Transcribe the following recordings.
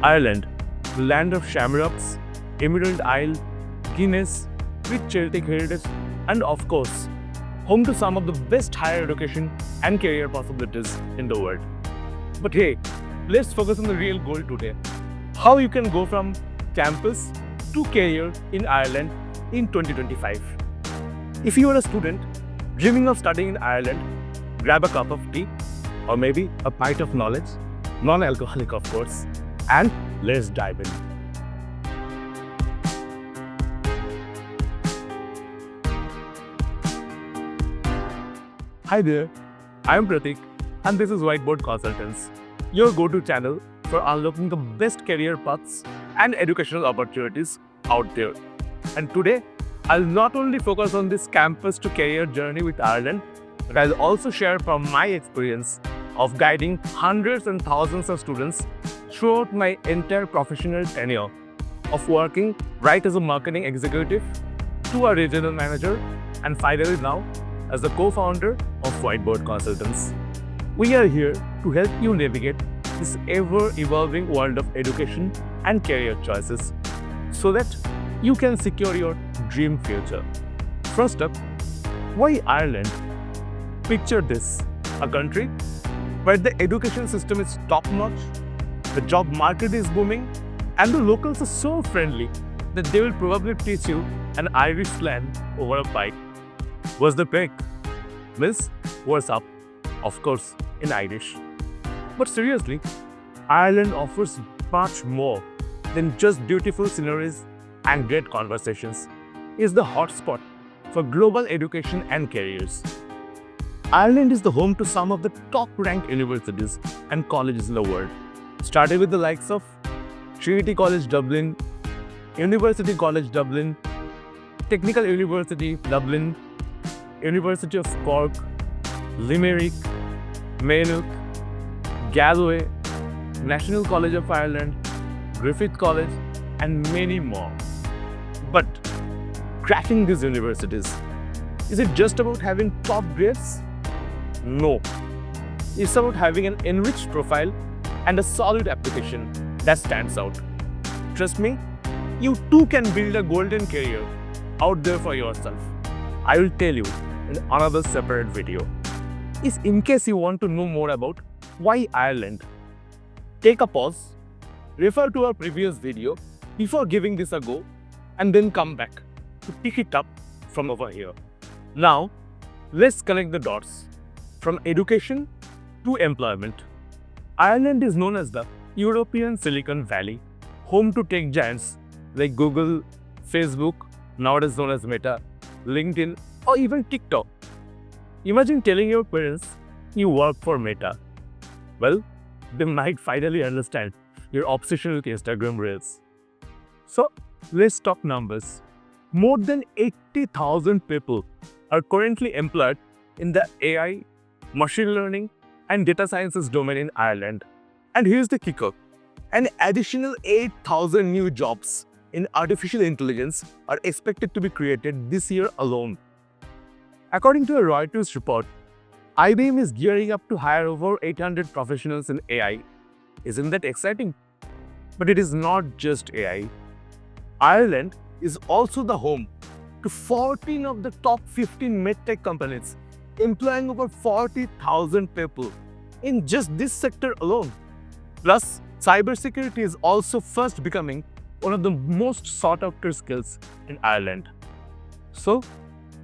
Ireland, the land of shamrocks, Emerald Isle, Guinness, rich Celtic heritage, and of course, home to some of the best higher education and career possibilities in the world. But hey, let's focus on the real goal today. How you can go from campus to career in Ireland in 2025. If you are a student dreaming of studying in Ireland, grab a cup of tea or maybe a pint of knowledge, non-alcoholic of course, and let's dive in. Hi there, I am Pratik and this is Whiteboard Consultants, your go-to channel for unlocking the best career paths and educational opportunities out there. And today, I'll not only focus on this campus to career journey with Ireland, but I'll also share from my experience of guiding hundreds and thousands of students throughout my entire professional tenure of working right as a marketing executive to a regional manager and finally now as the co-founder of Whiteboard Consultants. We are here to help you navigate this ever-evolving world of education and career choices so that you can secure your dream future. First up, why Ireland? Picture this, a country where the education system is top-notch, the job market is booming, and the locals are so friendly that they will probably teach you an Irish slang over a pint. What's the pick? Miss, what's up? Of course, in Irish. But seriously, Ireland offers much more than just beautiful sceneries and great conversations. It's the hotspot for global education and careers. Ireland is the home to some of the top-ranked universities and colleges in the world, starting with the likes of Trinity College Dublin, University College Dublin, Technical University Dublin, University of Cork, Limerick, Maynooth, Galway, National College of Ireland, Griffith College, and many more. But cracking these universities, is it just about having top grades? No. It's about having an enriched profile and a solid application that stands out. Trust me, you too can build a golden career out there for yourself. I will tell you in another separate video. Is in case you want to know more about why Ireland, take a pause, refer to our previous video before giving this a go, and then come back to pick it up from over here. Now, let's connect the dots from education to employment. Ireland is known as the European Silicon Valley, home to tech giants like Google, Facebook, nowadays known as Meta, LinkedIn, or even TikTok. Imagine telling your parents you work for Meta. Well, they might finally understand your obsession with Instagram Reels. So, let's talk numbers. More than 80,000 people are currently employed in the AI, machine learning, and data sciences domain in Ireland. And here's the kicker. An additional 8,000 new jobs in artificial intelligence are expected to be created this year alone. According to a Reuters report, IBM is gearing up to hire over 800 professionals in AI. Isn't that exciting? But it is not just AI. Ireland is also the home to 14 of the top 15 medtech companies, employing over 40,000 people in just this sector alone. Plus, cybersecurity is also fast becoming one of the most sought-after skills in Ireland. So,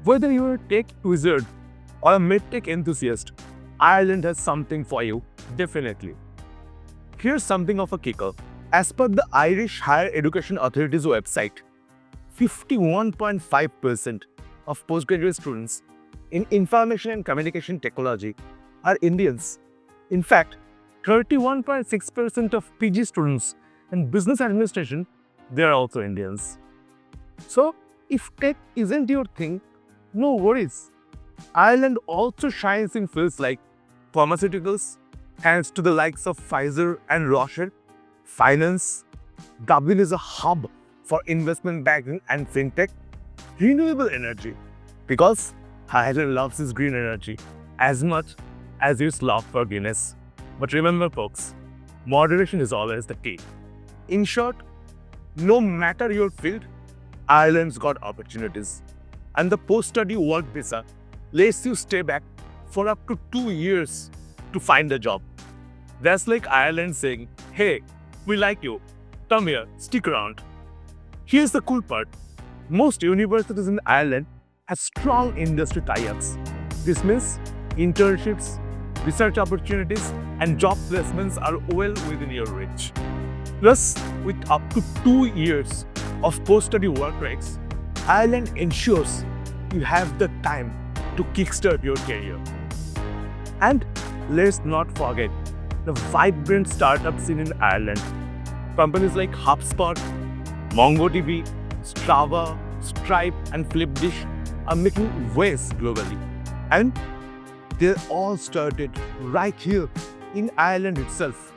whether you're a tech wizard or a medtech enthusiast, Ireland has something for you, definitely. Here's something of a kicker. As per the Irish Higher Education Authority's website, 51.5% of postgraduate students in information and communication technology are Indians. In fact, 31.6% of PG students in business administration, they are also Indians. So, if tech isn't your thing, no worries. Ireland also shines in fields like pharmaceuticals, thanks to the likes of Pfizer and Roche, finance. Dublin is a hub for investment banking and fintech, renewable energy, because Ireland loves its green energy as much as its love for Guinness. But remember folks, moderation is always the key. In short, no matter your field, Ireland's got opportunities. And the post-study work visa lets you stay back for up to 2 years to find a job. That's like Ireland saying, hey, we like you. Come here, stick around. Here's the cool part. Most universities in Ireland have strong industry tie-ups. This means internships, research opportunities, and job placements are well within your reach. Plus, with up to 2 years of post-study work rights, Ireland ensures you have the time to kickstart your career. And let's not forget the vibrant startup scene in Ireland. Companies like HubSpot, MongoDB, Strava, Stripe, and Flipdish are making waves globally. And they all started right here in Ireland itself.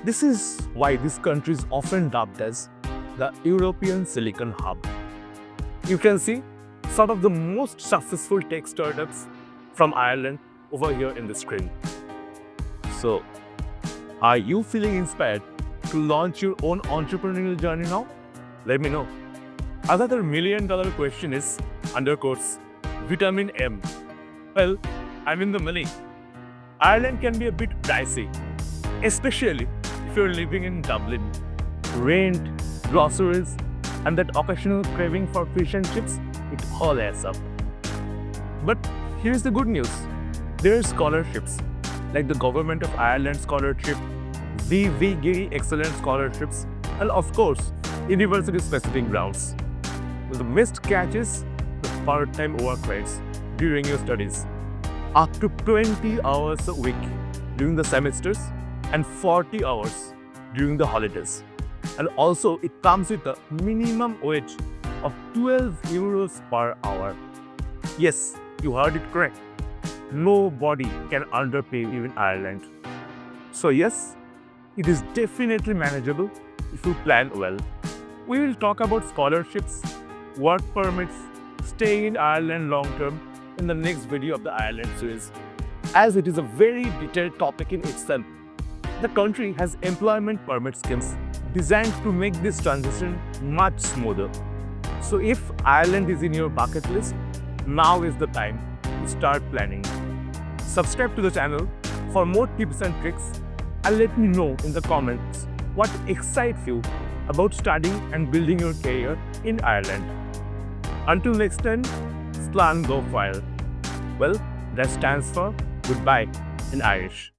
This is why this country is often dubbed as the European Silicon Hub. You can see some of the most successful tech startups from Ireland over here in the screen. So, are you feeling inspired to launch your own entrepreneurial journey now? Let me know. Another million-dollar question is, under quotes, vitamin M. Well, I'm in the money. Ireland can be a bit dicey, especially if you're living in Dublin. Rent, groceries, and that occasional craving for fish and chips, it all adds up. But here's the good news. There are scholarships, like the Government of Ireland Scholarship, VV Excellence Scholarships, and of course, university-specific grants. The missed catch is the part-time work rights during your studies. Up to 20 hours a week during the semesters and 40 hours during the holidays. And also, it comes with a minimum wage of 12 euros per hour. Yes, you heard it correct. Nobody can underpay you in Ireland. So yes, it is definitely manageable if you plan well. We will talk about scholarships, work permits, staying in Ireland long term in the next video of the Ireland series, as it is a very detailed topic in itself. The country has employment permit schemes designed to make this transition much smoother. So if Ireland is in your bucket list, now is the time to start planning. Subscribe to the channel for more tips and tricks, and let me know in the comments what excites you about studying and building your career in Ireland. Until next time, Slán go file. Well, that stands for goodbye in Irish.